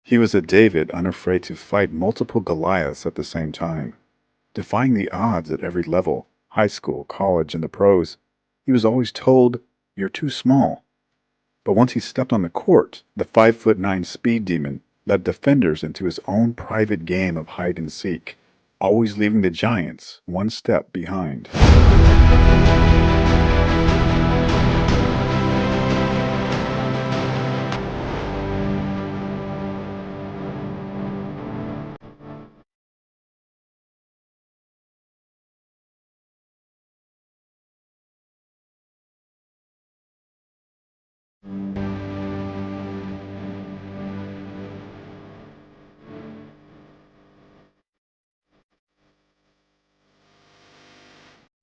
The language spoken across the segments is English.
He was a David unafraid to fight multiple Goliaths at the same time. Defying the odds at every level, high school, college, and the pros, he was always told, "You're too small." But once he stepped on the court, the 5'9" speed demon led defenders into his own private game of hide and seek, always leaving the Giants one step behind.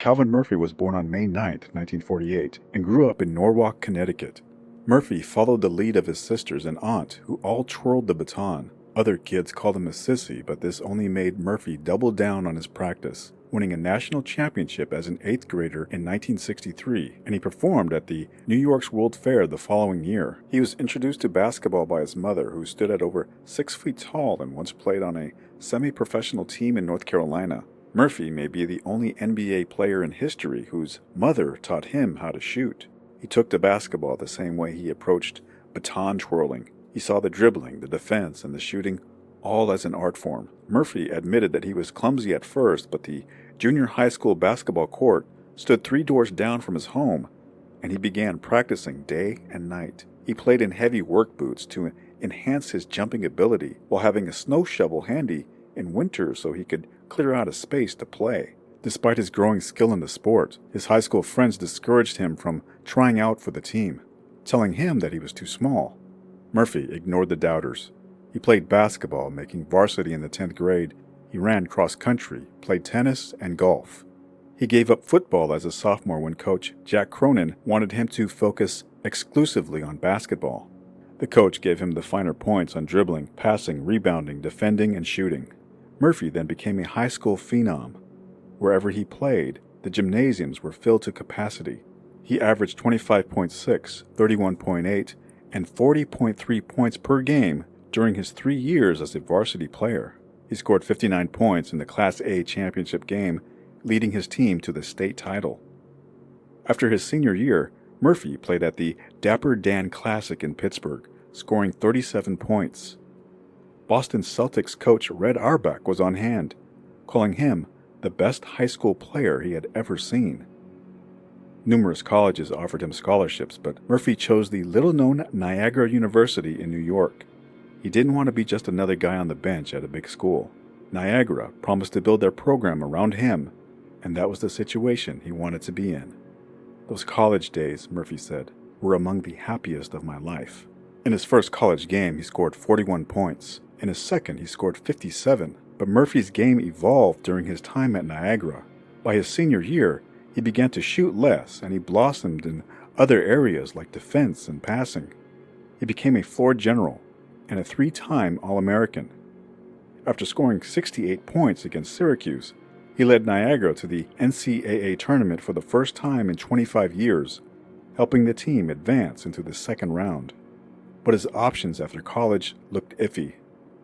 Calvin Murphy was born on May 9, 1948, and grew up in Norwalk, Connecticut. Murphy followed the lead of his sisters and aunt, who all twirled the baton. Other kids called him a sissy, but this only made Murphy double down on his practice, winning a national championship as an 8th grader in 1963, and he performed at the New York's World Fair the following year. He was introduced to basketball by his mother, who stood at over 6 feet tall and once played on a semi-professional team in North Carolina. Murphy may be the only NBA player in history whose mother taught him how to shoot. He took to basketball the same way he approached baton twirling. He saw the dribbling, the defense, and the shooting all as an art form. Murphy admitted that he was clumsy at first, but the junior high school basketball court stood 3 doors down from his home, and he began practicing day and night. He played in heavy work boots to enhance his jumping ability while having a snow shovel handy in winter so he could clear out a space to play. Despite his growing skill in the sport, his high school friends discouraged him from trying out for the team, telling him that he was too small. Murphy ignored the doubters. He played basketball, making varsity in the 10th grade. He ran cross country, played tennis, and golf. He gave up football as a sophomore when coach Jack Cronin wanted him to focus exclusively on basketball. The coach gave him the finer points on dribbling, passing, rebounding, defending, and shooting. Murphy then became a high school phenom. Wherever he played, the gymnasiums were filled to capacity. He averaged 25.6, 31.8, and 40.3 points per game during his 3 years as a varsity player. He scored 59 points in the Class A championship game, leading his team to the state title. After his senior year, Murphy played at the Dapper Dan Classic in Pittsburgh, scoring 37 points. Boston Celtics coach Red Auerbach was on hand, calling him the best high school player he had ever seen. Numerous colleges offered him scholarships, but Murphy chose the little-known Niagara University in New York. He didn't want to be just another guy on the bench at a big school. Niagara promised to build their program around him, and that was the situation he wanted to be in. "Those college days," Murphy said, "were among the happiest of my life." In his first college game, he scored 41 points. In his second, he scored 57. But Murphy's game evolved during his time at Niagara. By his senior year, he began to shoot less, and he blossomed in other areas like defense and passing. He became a floor general and a 3-time All-American. After scoring 68 points against Syracuse, he led Niagara to the NCAA tournament for the first time in 25 years, helping the team advance into the second round. But his options after college looked iffy.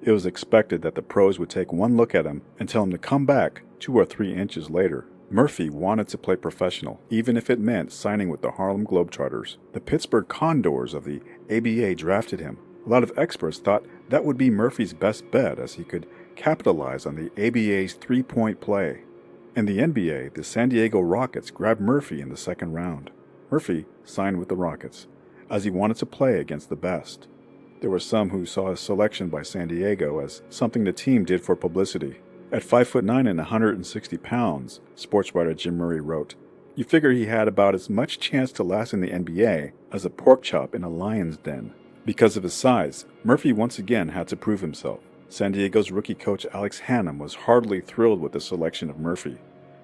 It was expected that the pros would take one look at him and tell him to come back 2 or 3 inches later. Murphy wanted to play professional, even if it meant signing with the Harlem Globetrotters. The Pittsburgh Condors of the ABA drafted him. A lot of experts thought that would be Murphy's best bet, as he could capitalize on the ABA's three-point play. In the NBA, the San Diego Rockets grabbed Murphy in the second round. Murphy signed with the Rockets, as he wanted to play against the best. There were some who saw his selection by San Diego as something the team did for publicity. At 5'9" and 160 pounds, sports writer Jim Murray wrote, "You figure he had about as much chance to last in the NBA as a pork chop in a lion's den." Because of his size, Murphy once again had to prove himself. San Diego's rookie coach Alex Hannum was hardly thrilled with the selection of Murphy,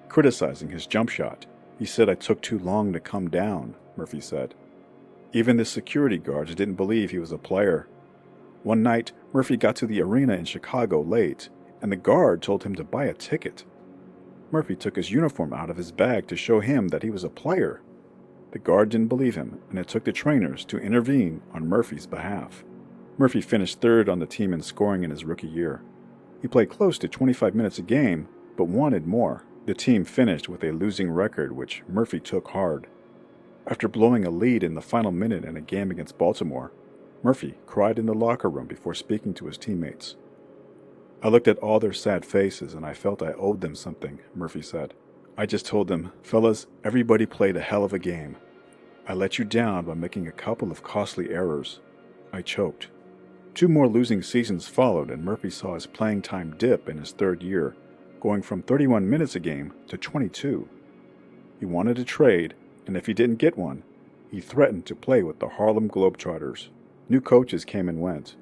criticizing his jump shot. "He said I took too long to come down," Murphy said. Even the security guards didn't believe he was a player. One night, Murphy got to the arena in Chicago late, and the guard told him to buy a ticket. Murphy took his uniform out of his bag to show him that he was a player. The guard didn't believe him, and it took the trainers to intervene on Murphy's behalf. Murphy finished third on the team in scoring in his rookie year. He played close to 25 minutes a game, but wanted more. The team finished with a losing record, which Murphy took hard. After blowing a lead in the final minute in a game against Baltimore, Murphy cried in the locker room before speaking to his teammates. "I looked at all their sad faces and I felt I owed them something," Murphy said. "I just told them, 'Fellas, everybody played a hell of a game. I let you down by making a couple of costly errors. I choked.'" 2 more losing seasons followed, and Murphy saw his playing time dip in his third year, going from 31 minutes a game to 22. He wanted a trade, and if he didn't get one, he threatened to play with the Harlem Globetrotters. New coaches came and went.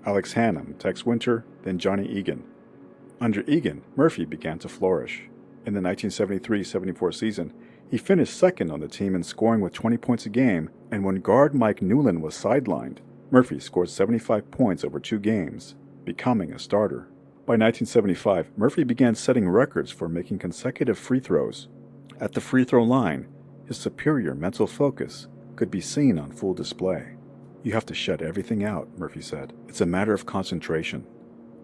Alex Hannum, Tex Winter, then Johnny Egan. Under Egan, Murphy began to flourish. In the 1973-74 season, he finished second on the team in scoring with 20 points a game, and when guard Mike Newland was sidelined, Murphy scored 75 points over 2 games, becoming a starter. By 1975, Murphy began setting records for making consecutive free throws. At the free throw line, his superior mental focus could be seen on full display. "You have to shut everything out," Murphy said. "It's a matter of concentration.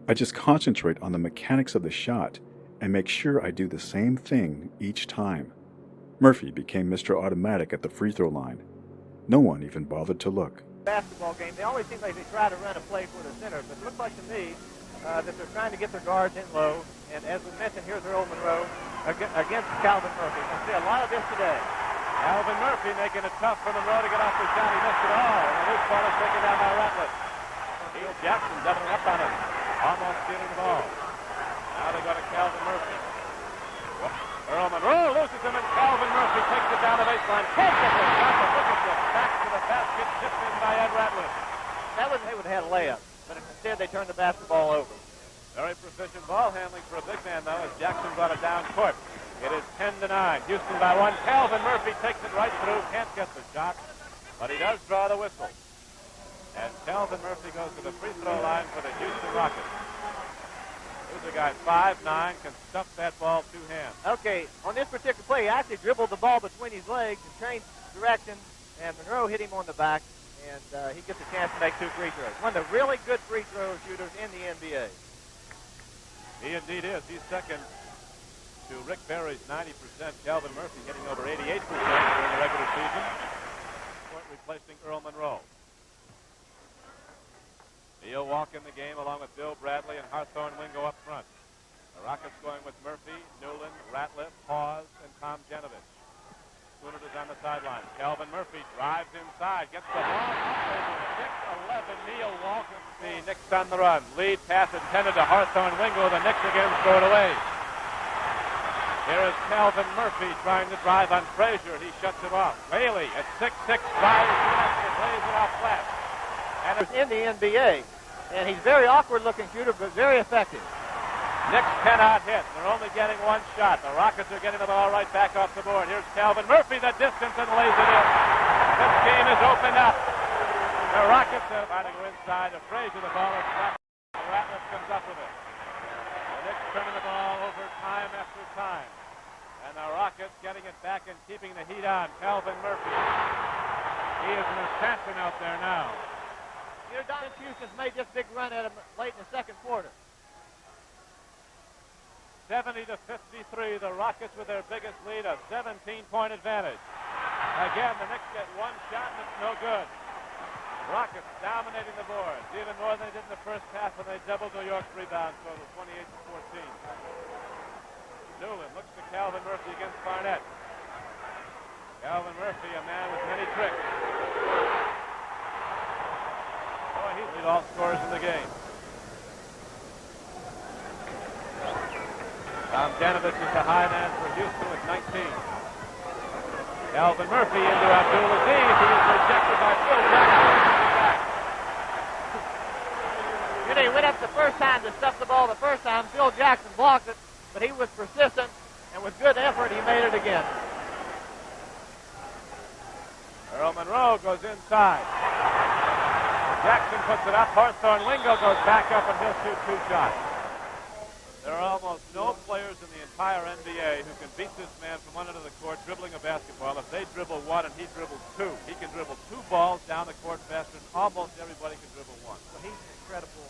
I just concentrate on the mechanics of the shot and make sure I do the same thing each time." Murphy became Mr. Automatic at the free throw line. No one even bothered to look. Basketball game, they always seem like they try to run a play for the center, but it looks like to me that they're trying to get their guards in low. And as we mentioned, here's Earl Monroe against Calvin Murphy. I see a lot of this today. Calvin Murphy making it tough for Monroe to get off the shot. He missed it all. And the loose ball is taken down by Ratliff. Neil Jackson doubling up on him, almost stealing the ball. Now they go to Calvin Murphy. Earl Monroe loses him, and Calvin Murphy takes it down the baseline. Perfectly got the wicket back to the basket, tipped in by Ed Ratliff. They would have had a layup, but instead they turned the basketball over. Very proficient ball handling for a big man, though, as Jackson brought it down court. It is 10-9. Houston by 1. Calvin Murphy takes it right through. Can't get the shot, but he does draw the whistle. And Calvin Murphy goes to the free throw line for the Houston Rockets. Here's a guy 5'9", can stuff that ball 2 hands. Okay, on this particular play, he actually dribbled the ball between his legs and changed direction, and Monroe hit him on the back, and he gets a chance to make 2 free throws. One of the really good free throw shooters in the NBA. He indeed is. He's second to Rick Barry's 90%. Calvin Murphy getting over 88% during the regular season. Point replacing Earl Monroe. He'll walk in the game along with Bill Bradley and Hawthorne Wingo up front. The Rockets going with Murphy, Newland, Ratliff, Hawes, and Tom Genovich. Swinert is on the sideline. Calvin Murphy drives inside, gets the ball. 6-11, Neil Walker. The Knicks on the run. Lead pass intended to Hawthorne Wingo. The Knicks again throw it away. Here is Calvin Murphy trying to drive on Frazier. He shuts it off. Whaley at 6'6", drives the basket, lays it off flat. And it's in the NBA. And he's a very awkward-looking shooter, but very effective. Knicks cannot hit. They're only getting 1 shot. The Rockets are getting the ball right back off the board. Here's Calvin Murphy, the distance, and lays it in. This game is opened up. The Rockets are trying to go inside to Frazier. The ball is flat. Ratliff comes up with it. The Knicks turning the ball over time after time. And the Rockets getting it back and keeping the heat on. Calvin Murphy. He is an assassin out there now. Here, Don Houston's made this big run at him late in the second quarter. 70-53, the Rockets with their biggest lead, a 17-point advantage. Again, the Knicks get 1 shot and it's no good. Rockets dominating the board, even more than they did in the first half when they doubled New York's rebound total, 28-14. Newland looks to Calvin Murphy against Barnett. Calvin Murphy, a man with many tricks. Boy, he's lead all scorers in the game. Tom Genovich is the high man for Houston with 19. Calvin Murphy into Abdul-Aziz. He is rejected by Phil Jackson. He went up the first time to stuff the ball the first time. Phil Jackson blocked it, but he was persistent, and with good effort, he made it again. Earl Monroe goes inside. Jackson puts it up. Hawthorne Wingo goes back up, and he'll shoot 2 shots. There are almost no players in the entire entire NBA who can beat this man from one end of the court dribbling a basketball. If they dribble one and he dribbles two, he can dribble two balls down the court faster than almost everybody can dribble one. Well, he's an incredible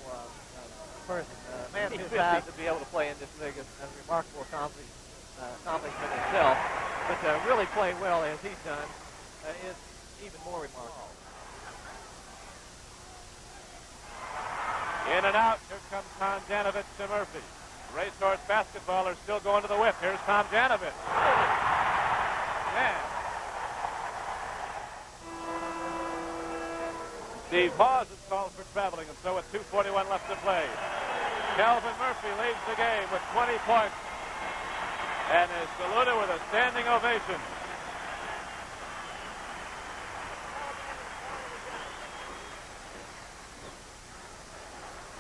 person. A man of his size to be able to play in this league is a remarkable accomplishment itself. But to really play well as he's done is even more remarkable. In and out. Here comes Tomjanovich to Murphy. Racehorse basketballers still going to the whip. Here's Tomjanovich. Man. Steve Hawes is called for traveling, and so with 2:41 left to play, Calvin Murphy leads the game with 20 points and is saluted with a standing ovation.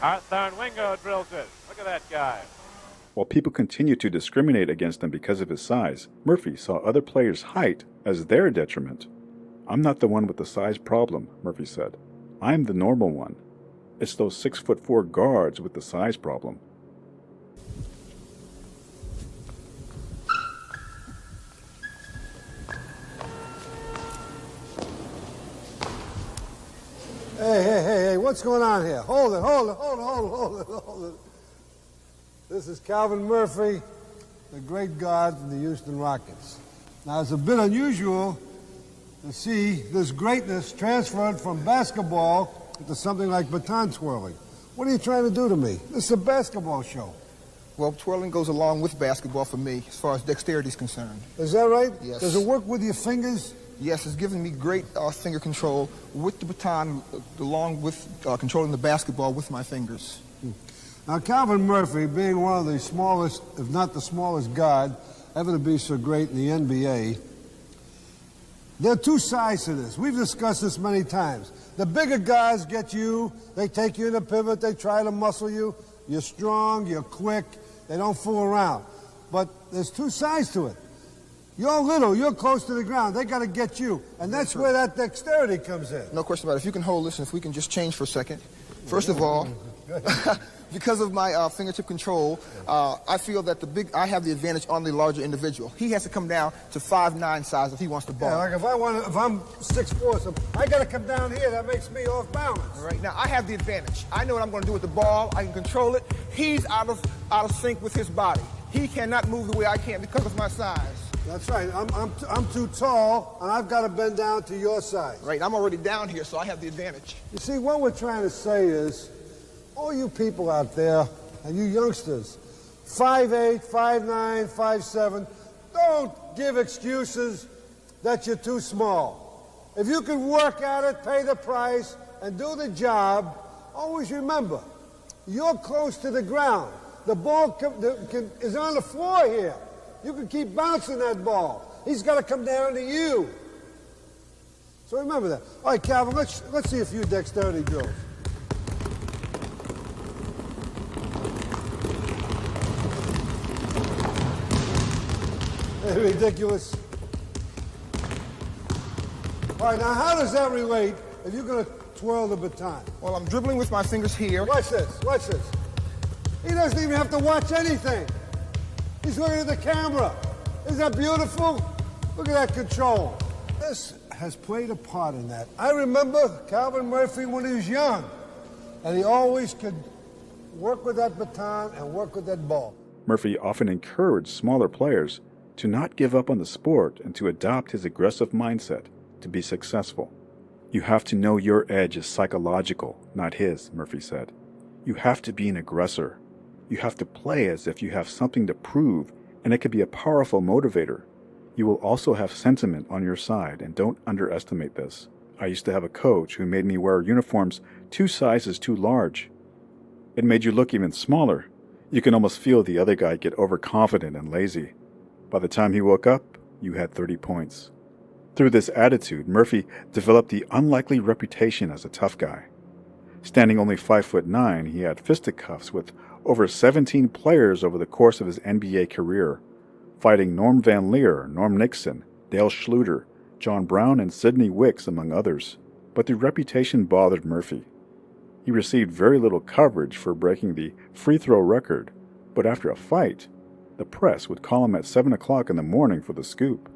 Arthur Wingo drills it. Look at that guy. While people continued to discriminate against him because of his size, Murphy saw other players' height as their detriment. "I'm not the one with the size problem," Murphy said. "I'm the normal one. It's those 6'4" guards with the size problem." Hey, what's going on here? Hold it. This is Calvin Murphy, the great guard from the Houston Rockets. Now, it's a bit unusual to see this greatness transferred from basketball into something like baton twirling. What are you trying to do to me? This is a basketball show. Well, twirling goes along with basketball for me, as far as dexterity is concerned. Is that right? Yes. Does it work with your fingers? Yes, it's given me great finger control with the baton, along with controlling the basketball with my fingers. Now, Calvin Murphy, being one of the smallest, if not the smallest guard ever to be so great in the NBA, there are two sides to this. We've discussed this many times. The bigger guys get you, they take you in a pivot, they try to muscle you. You're strong, you're quick, they don't fool around. But there's two sides to it. You're little, you're close to the ground, they got to get you. And that's where that dexterity comes in. No question about it. If you can hold this, and if we can just change for a second. First of all, because of my fingertip control, I feel that I have the advantage on the larger individual. He has to come down to 5'9" size if he wants to ball. Yeah, like if I'm 6'4", so I got to come down here. That makes me off balance. All right, now I have the advantage. I know what I'm going to do with the ball. I can control it. He's out of sync with his body. He cannot move the way I can because of my size. That's right. I'm too tall, and I've got to bend down to your size. Right, I'm already down here, so I have the advantage. You see, what we're trying to say is, all you people out there, and you youngsters, 5'8", 5'9", 5'7", don't give excuses that you're too small. If you can work at it, pay the price, and do the job, always remember, you're close to the ground. The ball is on the floor here. You can keep bouncing that ball. He's got to come down to you. So remember that. All right, Calvin, let's see a few dexterity drills. They're ridiculous. All right, now how does that relate if you're going to twirl the baton? Well, I'm dribbling with my fingers here. Watch this. He doesn't even have to watch anything. He's looking at the camera. Isn't that beautiful? Look at that control. This has played a part in that. I remember Calvin Murphy when he was young, and he always could work with that baton and work with that ball. Murphy often encouraged smaller players to not give up on the sport and to adopt his aggressive mindset to be successful. "You have to know your edge is psychological, not his," Murphy said. "You have to be an aggressor. You have to play as if you have something to prove, and it can be a powerful motivator. You will also have sentiment on your side, and don't underestimate this. I used to have a coach who made me wear uniforms 2 sizes too large. It made you look even smaller. You can almost feel the other guy get overconfident and lazy. By the time he woke up, you had 30 points. Through this attitude, Murphy developed the unlikely reputation as a tough guy. Standing only 5'9", he had fisticuffs with over 17 players over the course of his NBA career, fighting Norm Van Leer, Norm Nixon, Dale Schluter, John Brown, and Sidney Wicks, among others. But the reputation bothered Murphy. He received very little coverage for breaking the free throw record, but after a fight, The press would call him at 7 o'clock in the morning for the scoop.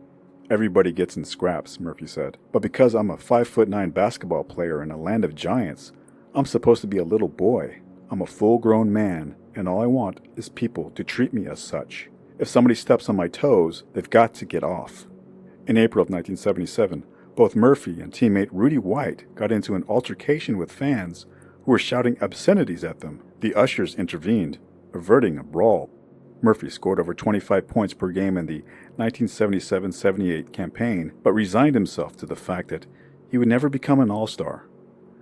Everybody gets in scraps, Murphy said, but because I'm a 5'9" basketball player in a land of giants, I'm supposed to be a little boy. I'm a full-grown man, and all I want is people to treat me as such. If somebody steps on my toes, they've got to get off. In April of 1977, both Murphy and teammate Rudy White got into an altercation with fans who were shouting obscenities at them. The ushers intervened, averting a brawl. Murphy scored over 25 points per game in the 1977-78 campaign, but resigned himself to the fact that he would never become an all-star,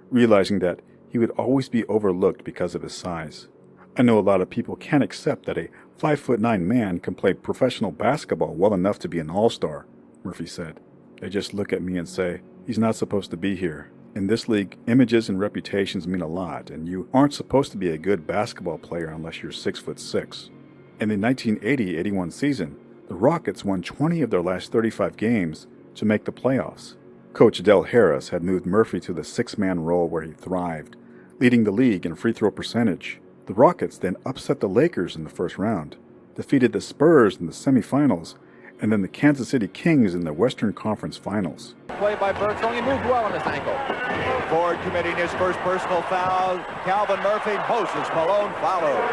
realizing that he would always be overlooked because of his size. I know a lot of people can't accept that a 5'9" man can play professional basketball well enough to be an all-star, Murphy said. They just look at me and say, he's not supposed to be here. In this league, images and reputations mean a lot, and you aren't supposed to be a good basketball player unless you're 6'6". In the 1980-81 season, the Rockets won 20 of their last 35 games to make the playoffs. Coach Del Harris had moved Murphy to the six-man role where he thrived, leading the league in free throw percentage. The Rockets then upset the Lakers in the first round, defeated the Spurs in the semifinals, and then the Kansas City Kings in the Western Conference Finals. Play by Bertrand. He moved well on his ankle. Ford committing his first personal foul. Calvin Murphy, Moses Malone follows.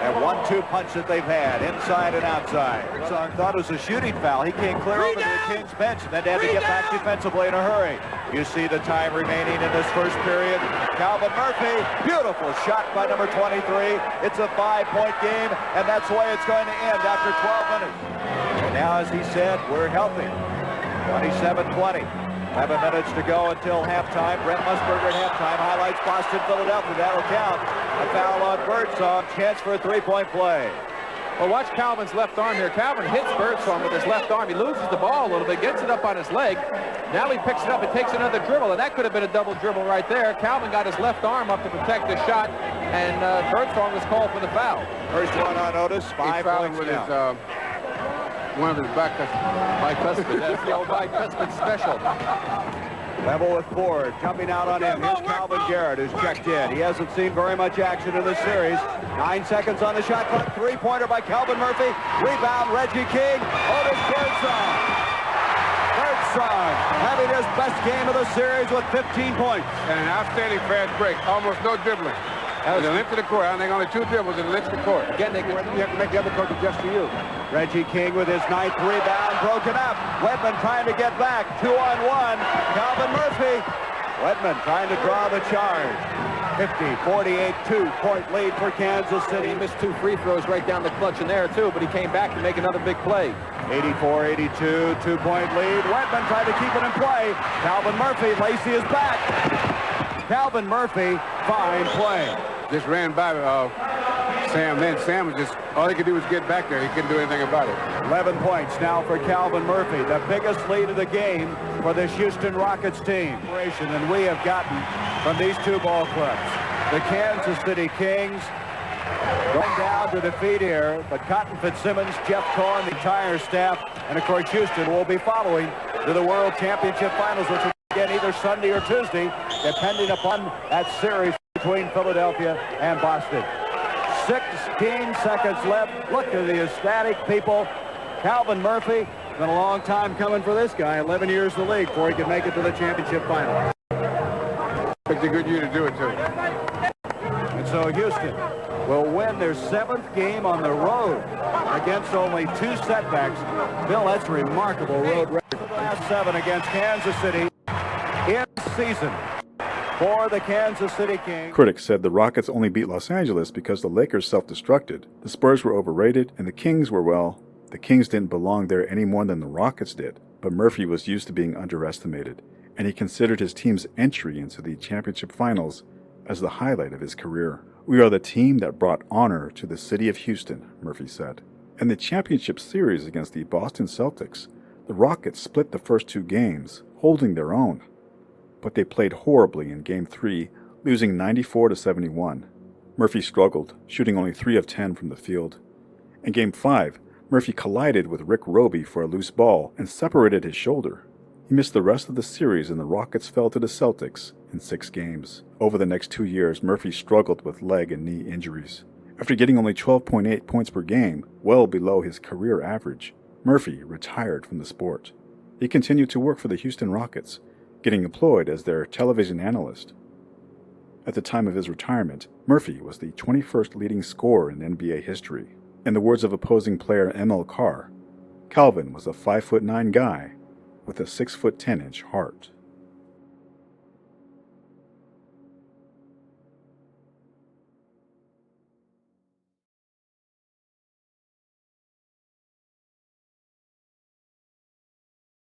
That 1-2 punch that they've had, inside and outside. Bertrand thought it was a shooting foul. He came clear over to the Kings bench, and then had to get back defensively in a hurry. You see the time remaining in this first period. Calvin Murphy, beautiful shot by number 23. It's a 5-point game, and that's the way it's going to end after 12 minutes. And now, as he said, we're helping. 27-20. 11 minutes to go until halftime. Brent Musburger at halftime highlights Boston, Philadelphia. That'll count. A foul on Birdsong. Chance for a three-point play. Well, watch Calvin's left arm here. Calvin hits Birdsong with his left arm. He loses the ball a little bit, gets it up on his leg. Now he picks it up and takes another dribble, and that could have been a double dribble right there. Calvin got his left arm up to protect the shot, and Birdsong was called for the foul. First one on Otis. 5 points with now. One of his bicuspid. That's the old bicuspid special. Level with Ford, jumping out on him. Here's Calvin Garrett, who's checked in. He hasn't seen very much action in this series. 9 seconds on the shot clock. Three-pointer by Calvin Murphy. Rebound, Reggie King. Otis Birdsong. Birdsong having his best game of the series with 15 points. And an outstanding fast break. Almost no dribbling. That was a length of the court. I think only 2 dribbles in the length of the court. Again, you have to make the other coach adjust to you. Reggie King with his 9th rebound, broken up. Wedman trying to get back, 2-on-1. Calvin Murphy. Wedman trying to draw the charge. 50-48, 2-point lead for Kansas City. He missed 2 free throws right down the clutch in there, too, but he came back to make another big play. 84-82, 2-point lead. Wedman tried to keep it in play. Calvin Murphy, Lacey is back. Calvin Murphy, fine play. Just ran by Sam. Then Sam was just, all he could do was get back there. He couldn't do anything about it. 11 points now for Calvin Murphy, the biggest lead of the game for this Houston Rockets team. And we have gotten from these 2 ball clubs. The Kansas City Kings going down to defeat here, but Cotton Fitzsimmons, Jeff Cohen, the entire staff, and of course Houston will be following to the World Championship Finals, which will begin either Sunday or Tuesday, depending upon that series between Philadelphia and Boston. 16 seconds left. Look at the ecstatic people. Calvin Murphy, been a long time coming for this guy, 11 years in the league before he could make it to the championship final. It's a good year to do it, too. And so Houston will win their 7th game on the road against only 2 setbacks. Bill, that's a remarkable road record. Last 7 against Kansas City in season for the Kansas City Kings. Critics said the Rockets only beat Los Angeles because the Lakers self-destructed. The Spurs were overrated, and the Kings were, well, the Kings didn't belong there any more than the Rockets did. But Murphy was used to being underestimated, and he considered his team's entry into the championship finals as the highlight of his career. "We are the team that brought honor to the city of Houston," Murphy said. In the championship series against the Boston Celtics, the Rockets split the first 2 games, holding their own. But they played horribly in Game 3, losing 94-71. Murphy struggled, shooting only 3 of 10 from the field. In Game 5, Murphy collided with Rick Roby for a loose ball and separated his shoulder. He missed the rest of the series, and the Rockets fell to the Celtics in 6 games. Over the next 2 years, Murphy struggled with leg and knee injuries. After getting only 12.8 points per game, well below his career average, Murphy retired from the sport. He continued to work for the Houston Rockets, getting employed as their television analyst. At the time of his retirement, Murphy was the 21st leading scorer in NBA history. In the words of opposing player ML Carr, Calvin was a 5'9" guy with a 6'10" heart.